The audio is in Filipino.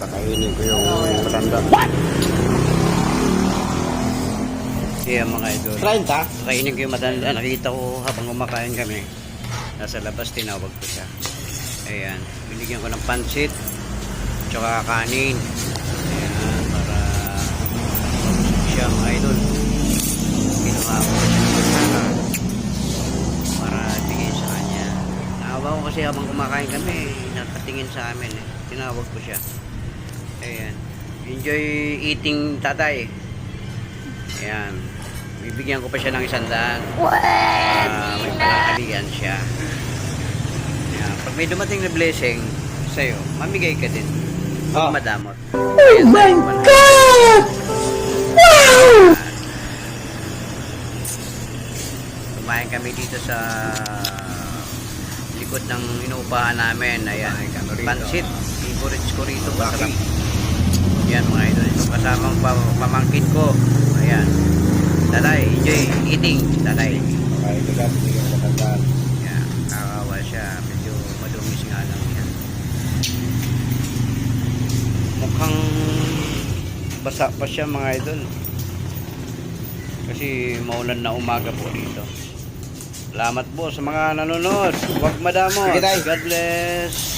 Kakainin ko yung matanda. Yeah, mga idol. 30? Kakainin ko yung matanda. Nakita ko habang kumakain kami. Nasa labas, tinawag ko siya. Ayan. Binigyan ko ng pansit. Tsaka kanin. Ayan. Para siya, mga idol. Kinuha ko siya para tingin sa kanya. Naawa ko kasi habang kumakain kami. Nakatingin sa amin. Tinawag ko siya. Ayan. Enjoy eating, tatay. Ayan. Bibigyan ko pa siya ng 100. May panakalian siya. Ayan. Pag may dumating na blessing sa'yo, mamigay ka din. Huwag madamot. Oh my God! Wow! Kumain kami dito sa likod ng inuupahan namin. Ayan. Pansit. Favorites ko rito. Masarap. Ayan, mga idol. Ito kasamang pamangkin ko. Ayan. Tatay, enjoy eating. Tatay. Okay, bigat, bigyan ko matandaan. Ayan, kakawa siya. Medyo madungis nga lang yan. Mukhang basa pa siya, mga idol. Kasi maulan na umaga po dito. Salamat po sa mga nanonood. Huwag madamot. Sige, tay. God bless.